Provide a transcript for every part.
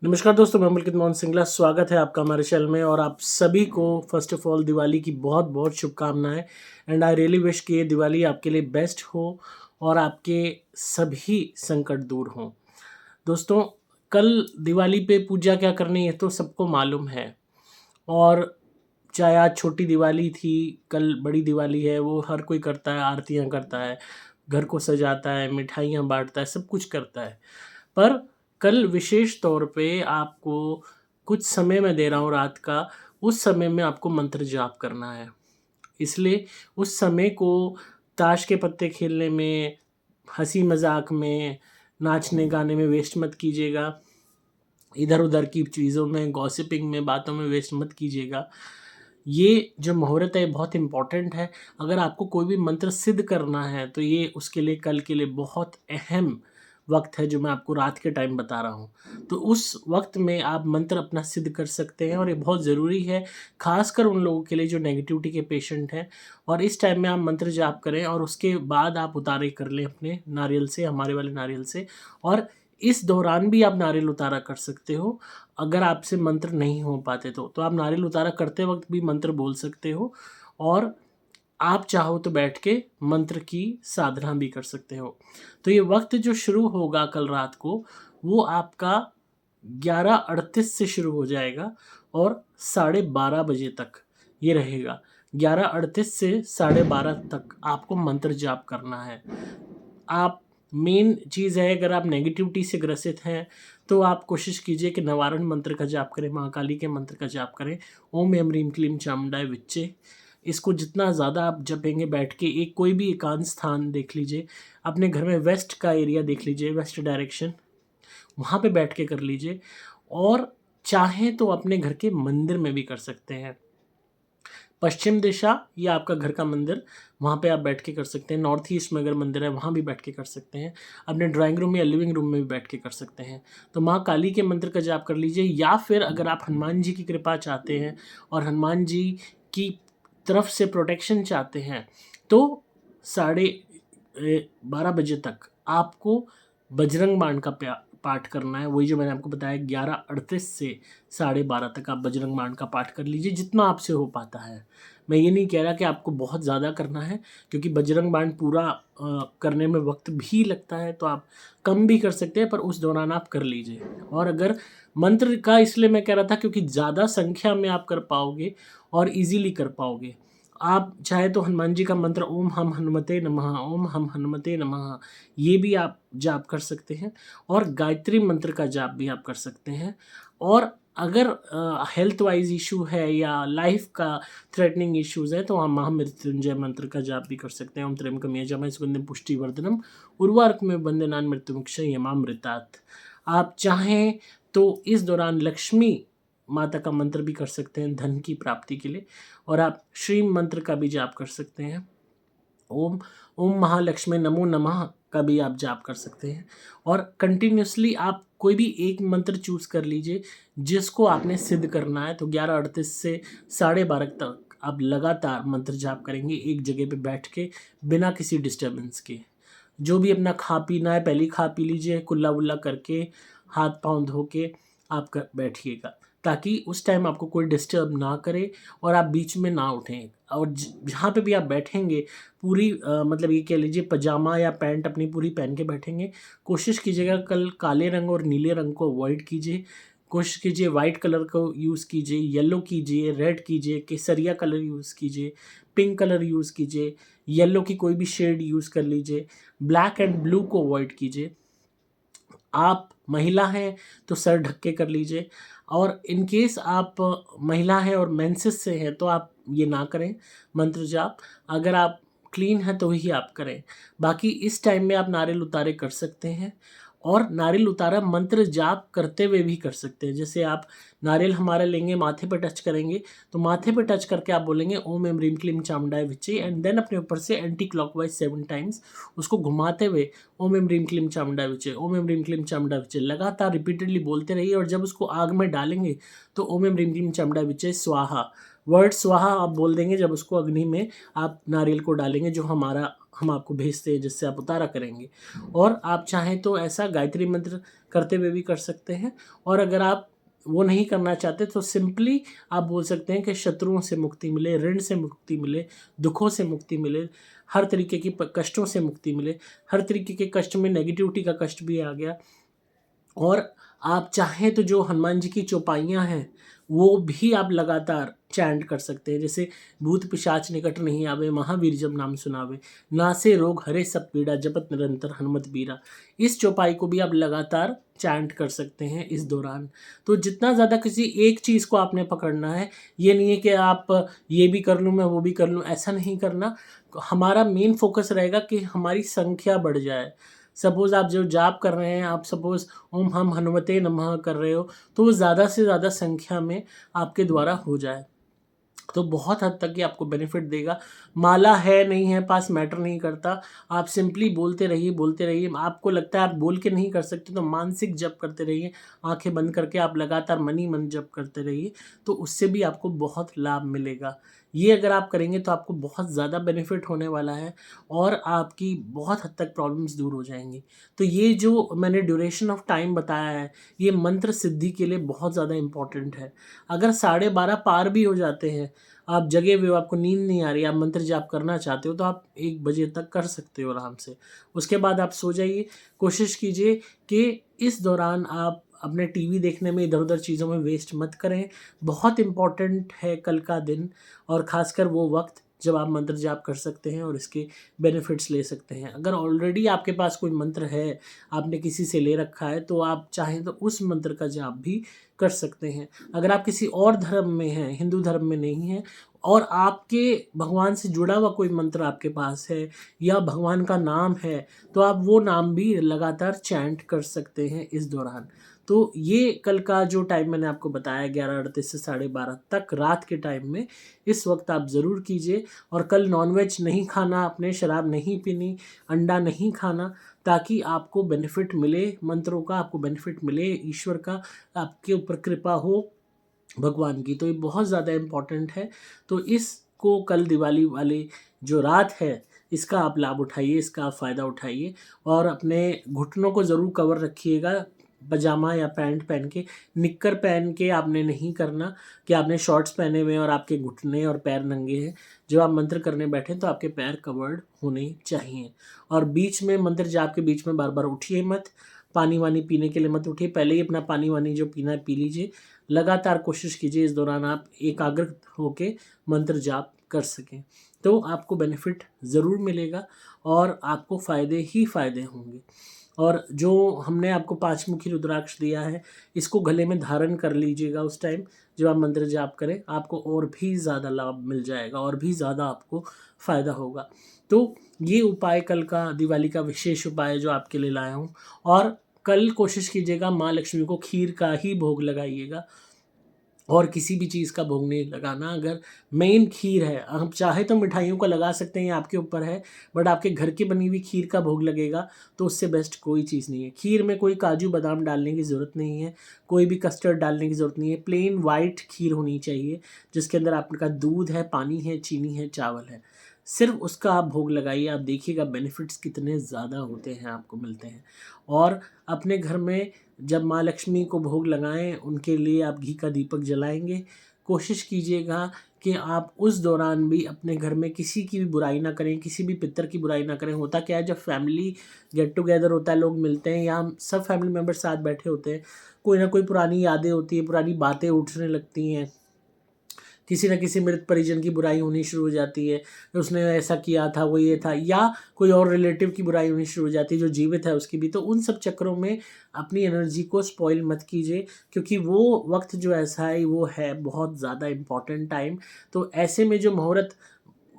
नमस्कार दोस्तों, मैं पुलकित मोहन सिंगला। स्वागत है आपका हमारे चैनल में और आप सभी को फर्स्ट ऑफ ऑल दिवाली की बहुत बहुत शुभकामनाएं। एंड आई रियली विश कि ये दिवाली आपके लिए बेस्ट हो और आपके सभी संकट दूर हों। दोस्तों, कल दिवाली पे पूजा क्या करनी है तो सबको मालूम है। और चाहे आज छोटी दिवाली थी, कल बड़ी दिवाली है, वो हर कोई करता है, आरतियाँ करता है, घर को सजाता है, मिठाइयाँ बाँटता है, सब कुछ करता है। पर कल विशेष तौर पे आपको कुछ समय मैं दे रहा हूँ रात का, उस समय में आपको मंत्र जाप करना है। इसलिए उस समय को ताश के पत्ते खेलने में, हँसी-मज़ाक में, नाचने-गाने में वेस्ट मत कीजिएगा। इधर-उधर की चीज़ों में, गॉसिपिंग में, बातों में वेस्ट मत कीजिएगा। ये जो मुहूर्त है बहुत इम्पोर्टेंट है। अगर आपको कोई भी मंत्र सिद्ध करना है तो ये उसके लिए कल के लिए बहुत अहम वक़्त है जो मैं आपको रात के टाइम बता रहा हूँ। तो उस वक़्त में आप मंत्र अपना सिद्ध कर सकते हैं और ये बहुत ज़रूरी है, ख़ासकर उन लोगों के लिए जो नेगेटिविटी के पेशेंट हैं। और इस टाइम में आप मंत्र जाप करें और उसके बाद आप उतारे कर लें अपने नारियल से, हमारे वाले नारियल से। और इस दौरान भी आप नारियल उतारा कर सकते हो, अगर आपसे मंत्र नहीं हो पाते तो आप नारियल उतारा करते वक़्त भी मंत्र बोल सकते हो और आप चाहो तो बैठ के मंत्र की साधना भी कर सकते हो। तो ये वक़्त जो शुरू होगा कल रात को, वो आपका 11:38 से शुरू हो जाएगा और 12:30 बजे तक ये रहेगा। 11:38 से 12:30 तक आपको मंत्र जाप करना है। आप मेन चीज़ है, अगर आप नेगेटिविटी से ग्रसित हैं, तो आप कोशिश कीजिए कि निवारण मंत्र का जाप करें, महाकाली के मंत्र का जाप करें। ओम ऐं ह्रीं क्लीं चामुंडाय विच्चे। इसको जितना ज़्यादा आप जपेंगे बैठ के, एक कोई भी एकांत स्थान देख लीजिए, अपने घर में वेस्ट का एरिया देख लीजिए, वेस्ट डायरेक्शन, वहाँ पे बैठ के कर लीजिए। और चाहें तो अपने घर के मंदिर में भी कर सकते हैं। पश्चिम दिशा या आपका घर का मंदिर, वहाँ पे आप बैठ के कर सकते हैं। नॉर्थ ईस्ट में अगर मंदिर है, वहाँ भी बैठ के कर सकते हैं। अपने ड्राइंग रूम या लिविंग रूम में भी बैठ के कर सकते हैं। तो माँ काली के मंत्र का जाप कर लीजिए, या फिर अगर आप हनुमान जी की कृपा चाहते हैं और हनुमान जी की तरफ से प्रोटेक्शन चाहते हैं, तो 12:30 बजे तक आपको बजरंग बाण का पाठ करना है। वही जो मैंने आपको बताया, 11:38 से 12:30 तक आप बजरंग बाण का पाठ कर लीजिए, जितना आपसे हो पाता है। मैं ये नहीं कह रहा कि आपको बहुत ज़्यादा करना है, क्योंकि बजरंग बाण पूरा करने में वक़्त भी लगता है, तो आप कम भी कर सकते हैं, पर उस दौरान आप कर लीजिए। और अगर मंत्र का इसलिए मैं कह रहा था क्योंकि ज़्यादा संख्या में आप कर पाओगे और ईज़िली कर पाओगे। आप चाहे तो हनुमान जी का मंत्र ओम हम हनुमते नमः, ओम हम हनुमते नमः, ये भी आप जाप कर सकते हैं। और गायत्री मंत्र का जाप भी आप कर सकते हैं। और अगर हेल्थ वाइज़ इश्यू है या लाइफ़ का थ्रेटनिंग इश्यूज़ है, तो आप महामृत्युंजय मंत्र का जाप भी कर सकते हैं। ओम त्र्यंबकम यजामहे सुगंधिं पुष्टिवर्धनम उर्वारुकमिव बन्धनान् मृत्युमुक्षयमामृतात्। आप चाहें तो इस दौरान लक्ष्मी माता का मंत्र भी कर सकते हैं धन की प्राप्ति के लिए। और आप श्रीम मंत्र का भी जाप कर सकते हैं। ओम ओम महालक्ष्मी नमो नमः का भी आप जाप कर सकते हैं। और कंटिन्यूअसली आप कोई भी एक मंत्र चूज़ कर लीजिए जिसको आपने सिद्ध करना है। तो 11:38 से 12:30 तक आप लगातार मंत्र जाप करेंगे एक जगह पे बैठ के, बिना किसी डिस्टर्बेंस के। जो भी अपना खा-पीना है पहले ही खा पी लीजिए, कुल्ला-वुल्ला करके, हाथ-पाँव धो के आप बैठिएगा, ताकि उस टाइम आपको कोई डिस्टर्ब ना करे और आप बीच में ना उठें। और जहाँ पे भी आप बैठेंगे, पूरी मतलब ये कह लीजिए पजामा या पैंट अपनी पूरी पहन के बैठेंगे। कोशिश कीजिएगा कल काले रंग और नीले रंग को अवॉइड कीजिए। कोशिश कीजिए वाइट कलर को यूज़ कीजिए, येलो कीजिए, रेड कीजिए, केसरिया कलर यूज़ कीजिए, पिंक कलर यूज़ कीजिए, येलो की कोई भी शेड यूज़ कर लीजिए, ब्लैक एंड ब्लू को अवॉइड कीजिए। आप महिला हैं तो सर ढक के कर लीजिए। और इन केस आप महिला हैं और मेंसेस से हैं तो आप ये ना करें मंत्र जाप। अगर आप क्लीन हैं तो ही आप करें। बाकी इस टाइम में आप नारियल उतारे कर सकते हैं और नारियल उतारा मंत्र जाप करते हुए भी कर सकते हैं। जैसे आप नारियल हमारा लेंगे, माथे पे टच करेंगे, तो माथे पे टच करके आप बोलेंगे ओम ऐं ह्रीं क्लीं चामुंडाय विच्चे, एंड देन अपने ऊपर से एंटी क्लॉकवाइज 7 टाइम्स उसको घुमाते हुए ओम ऐं ह्रीं क्लीं चामुंडाय विच्चे, ओम ऐं ह्रीं क्लीं चामुंडाय विच्चे लगातार रिपीटेडली बोलते रहिए। और जब उसको आग में डालेंगे तो ओम ऐं ह्रीं क्लीं चामुंडाय विच्चे स्वाहा वर्ड स्वाहा आप बोल देंगे जब उसको अग्नि में आप नारियल को डालेंगे जो हम आपको भेजते हैं जिससे आप उतारा करेंगे। और आप चाहें तो ऐसा गायत्री मंत्र करते हुए भी कर सकते हैं। और अगर आप वो नहीं करना चाहते तो सिंपली आप बोल सकते हैं कि शत्रुओं से मुक्ति मिले, ऋण से मुक्ति मिले, दुखों से मुक्ति मिले, हर तरीके की कष्टों से मुक्ति मिले। हर तरीके के कष्ट में नेगेटिविटी का कष्ट भी आ गया। और आप चाहें तो जो हनुमान जी की चौपाइयाँ हैं वो भी आप लगातार चैंट कर सकते हैं, जैसे भूत पिशाच निकट नहीं आवे, महावीर जब नाम सुनावे, नासे रोग हरे सब पीड़ा, जपत निरंतर हनुमत बीरा। इस चौपाई को भी आप लगातार चैंट कर सकते हैं इस दौरान। तो जितना ज़्यादा किसी एक चीज़ को आपने पकड़ना है, ये नहीं है कि आप ये भी कर लूँ मैं वो भी कर लूँ, ऐसा नहीं करना। हमारा मेन फोकस रहेगा कि हमारी संख्या बढ़ जाए। सपोज़ आप जो जाप कर रहे हैं, आप सपोज़ ओम हम हनुमते नमः कर रहे हो, तो वो ज़्यादा से ज़्यादा संख्या में आपके द्वारा हो जाए, तो बहुत हद तक ये आपको बेनिफिट देगा। माला है नहीं है पास मैटर नहीं करता, आप सिंपली बोलते रहिए बोलते रहिए। आपको लगता है आप बोल के नहीं कर सकते तो मानसिक जप करते रहिए, आंखें बंद करके आप लगातार मन ही मन जप करते रहिए, तो उससे भी आपको बहुत लाभ मिलेगा। ये अगर आप करेंगे तो आपको बहुत ज़्यादा बेनिफिट होने वाला है और आपकी बहुत हद तक प्रॉब्लम्स दूर हो जाएंगी। तो ये जो मैंने ड्यूरेशन ऑफ टाइम बताया है, ये मंत्र सिद्धि के लिए बहुत ज़्यादा इम्पॉर्टेंट है। अगर 12:30 पार भी हो जाते हैं, आप जगे हुए हो, आपको नींद नहीं आ रही, आप मंत्र जाप करना चाहते हो, तो आप 1 बजे तक कर सकते हो आराम से। उसके बाद आप सो जाइए। कोशिश कीजिए कि इस दौरान आप अपने टीवी देखने में, इधर-उधर चीज़ों में वेस्ट मत करें। बहुत इम्पोर्टेंट है कल का दिन, और ख़ासकर वो वक्त जब आप मंत्र जाप कर सकते हैं और इसके बेनिफिट्स ले सकते हैं। अगर ऑलरेडी आपके पास कोई मंत्र है, आपने किसी से ले रखा है, तो आप चाहें तो उस मंत्र का जाप भी कर सकते हैं। अगर आप किसी और धर्म में हैं, हिंदू धर्म में नहीं हैं, और आपके भगवान से जुड़ा हुआ कोई मंत्र आपके पास है या भगवान का नाम है, तो आप वो नाम भी लगातार चैंट कर सकते हैं इस दौरान। तो ये कल का जो टाइम मैंने आपको बताया 11:38 से 12:30 तक रात के टाइम में, इस वक्त आप ज़रूर कीजिए। और कल नॉनवेज नहीं खाना आपने, शराब नहीं पीनी, अंडा नहीं खाना, ताकि आपको बेनिफिट मिले मंत्रों का, आपको बेनिफिट मिले ईश्वर का, आपके ऊपर कृपा हो भगवान की। तो ये बहुत ज़्यादा इम्पॉर्टेंट है। तो इसको कल दिवाली वाली जो रात है, इसका आप लाभ उठाइए, इसका आप फ़ायदा उठाइए। और अपने घुटनों को ज़रूर कवर रखिएगा, पजामा या पैंट पहन के। निक्कर पहन के आपने नहीं करना कि आपने शॉर्ट्स पहने हुए हैं और आपके घुटने और पैर नंगे हैं। जब आप मंत्र करने बैठें तो आपके पैर कवर्ड होने चाहिए। और बीच में मंत्र जाप के बीच में बार बार उठिए मत, पानी वानी पीने के लिए मत उठिए, पहले ही अपना पानी वानी जो पीना है पी लीजिए। लगातार कोशिश कीजिए इस दौरान आप एकाग्र होके मंत्र जाप कर सकें, तो आपको बेनिफिट ज़रूर मिलेगा और आपको फ़ायदे ही फ़ायदे होंगे। और जो हमने आपको 5 मुखी रुद्राक्ष दिया है, इसको गले में धारण कर लीजिएगा उस टाइम जब आप मंत्र जाप करें, आपको और भी ज़्यादा लाभ मिल जाएगा और भी ज़्यादा आपको फ़ायदा होगा। तो ये उपाय कल का दिवाली का विशेष उपाय जो आपके लिए लाया हूँ। और कल कोशिश कीजिएगा माँ लक्ष्मी को खीर का ही भोग लगाइएगा और किसी भी चीज़ का भोग नहीं लगाना। अगर मेन खीर है, आप चाहे तो मिठाइयों का लगा सकते हैं, ये आपके ऊपर है, बट आपके घर की बनी हुई खीर का भोग लगेगा तो उससे बेस्ट कोई चीज़ नहीं है। खीर में कोई काजू बादाम डालने की ज़रूरत नहीं है, कोई भी कस्टर्ड डालने की ज़रूरत नहीं है। प्लेन वाइट खीर होनी चाहिए जिसके अंदर आपका दूध है, पानी है, चीनी है, चावल है। सिर्फ उसका आप भोग लगाइए, आप देखिएगा बेनिफिट्स कितने ज़्यादा होते हैं, आपको मिलते हैं। और अपने घर में जब माँ लक्ष्मी को भोग लगाएं, उनके लिए आप घी का दीपक जलाएंगे। कोशिश कीजिएगा कि आप उस दौरान भी अपने घर में किसी की भी बुराई ना करें, किसी भी पितर की बुराई ना करें। होता क्या है, जब फैमिली गेट टुगेदर होता है, लोग मिलते हैं या हम सब फैमिली मेम्बर साथ बैठे होते हैं, कोई ना कोई पुरानी यादें होती हैं, पुरानी बातें उठने लगती हैं, किसी न किसी मृत परिजन की बुराई होनी शुरू हो जाती है, उसने ऐसा किया था, वो ये था, या कोई और रिलेटिव की बुराई होनी शुरू हो जाती है जो जीवित है उसकी भी। तो उन सब चक्करों में अपनी एनर्जी को स्पॉइल मत कीजिए, क्योंकि वो वक्त जो ऐसा है वो है बहुत ज़्यादा इम्पॉर्टेंट टाइम। तो ऐसे में जो मुहूर्त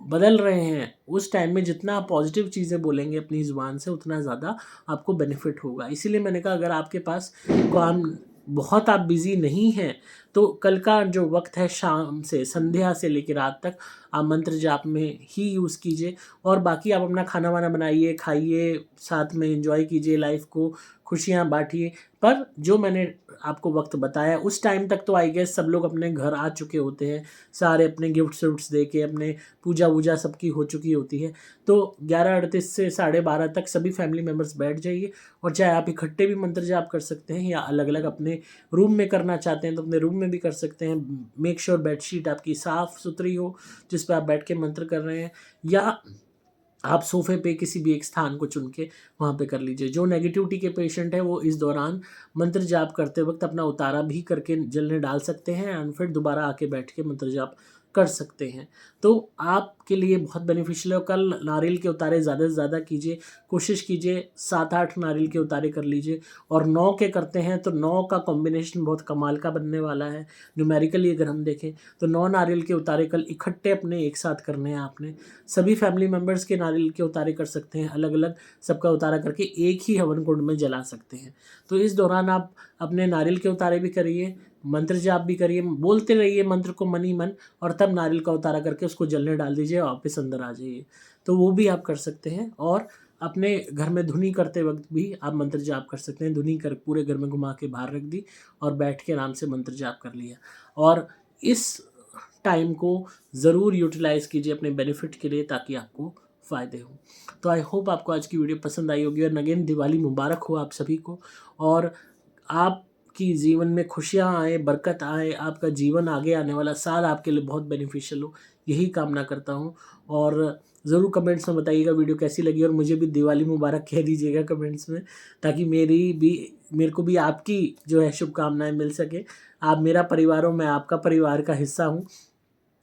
बदल रहे हैं, उस टाइम में जितना आप पॉजिटिव चीज़ें बोलेंगे अपनी ज़ुबान से, उतना ज़्यादा आपको बेनिफिट होगा। इसीलिए मैंने कहा अगर आपके पास काम बहुत आप बिज़ी नहीं हैं, तो कल का जो वक्त है शाम से संध्या से लेकर रात तक आप मंत्र जाप में ही यूज़ कीजिए। और बाकी आप अपना खाना वाना बनाइए, खाइए, साथ में एंजॉय कीजिए लाइफ को, खुशियाँ बांटिए। पर जो मैंने आपको वक्त बताया उस टाइम तक तो आई गेस सब लोग अपने घर आ चुके होते हैं, सारे अपने गिफ्ट्स विफ्ट्स दे के, अपने पूजा वूजा सबकी हो चुकी होती है। तो 11:38 से 12:30 तक सभी फैमिली मेम्बर्स बैठ जाइए, और चाहे आप इकट्ठे भी मंत्र जाप कर सकते हैं या अलग अलग अपने रूम में करना चाहते हैं तो अपने रूम में भी कर सकते हैं। मेक श्योर बेडशीट आपकी साफ़ सुथरी हो जिस पर आप बैठ के मंत्र कर रहे हैं, या आप सोफे पे किसी भी एक स्थान को चुन के वहाँ पे कर लीजिए। जो नेगेटिविटी के पेशेंट हैं वो इस दौरान मंत्र जाप करते वक्त अपना उतारा भी करके जल में डाल सकते हैं, एंड फिर दोबारा आके बैठ के मंत्र जाप कर सकते हैं। तो आपके लिए बहुत बेनिफिशियल है। कल नारियल के उतारे ज़्यादा से ज़्यादा कीजिए, कोशिश कीजिए 7-8 नारियल के उतारे कर लीजिए, और 9 के करते हैं तो 9 का कॉम्बिनेशन बहुत कमाल का बनने वाला है। न्यूमेरिकली अगर हम देखें तो 9 नारियल के उतारे कल इकट्ठे अपने एक साथ करने हैं आपने। सभी फैमिली मेम्बर्स के नारियल के उतारे कर सकते हैं, अलग अलग सबका उतारा करके एक ही हवन कुंड में जला सकते हैं। तो इस दौरान आप अपने नारियल के उतारे भी करिए, मंत्र जाप भी करिए, बोलते रहिए मंत्र को मन ही मन, और तब नारियल का उतारा करके उसको जलने डाल दीजिए, वापस अंदर आ जाइए। तो वो भी आप कर सकते हैं। और अपने घर में धुनी करते वक्त भी आप मंत्र जाप कर सकते हैं। धुनी कर पूरे घर में घुमा के बाहर रख दी और बैठ के आराम से मंत्र जाप कर लिया। और इस टाइम को ज़रूर यूटिलाइज़ कीजिए अपने बेनिफिट के लिए, ताकि आपको फ़ायदे हों। तो आई होप आपको आज की वीडियो पसंद आई होगी, और अगेन दिवाली मुबारक हो आप सभी को, और आपकी जीवन में खुशियाँ आए, बरकत आए, आपका जीवन आगे आने वाला साल आपके लिए बहुत बेनिफिशियल हो, यही कामना करता हूँ। और ज़रूर कमेंट्स में बताइएगा वीडियो कैसी लगी, और मुझे भी दिवाली मुबारक कह दीजिएगा कमेंट्स में, ताकि मेरे को भी आपकी जो है शुभकामनाएं मिल सके। आप मेरा परिवार हो, मैं आपका परिवार का हिस्सा हूँ,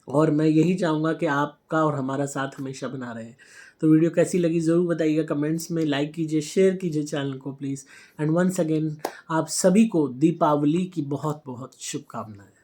और मैं यही चाहूँगा कि आपका और हमारा साथ हमेशा बना रहे। तो वीडियो कैसी लगी ज़रूर बताइएगा कमेंट्स में, लाइक कीजिए, शेयर कीजिए चैनल को प्लीज़। एंड वंस अगेन आप सभी को दीपावली की बहुत बहुत शुभकामनाएं।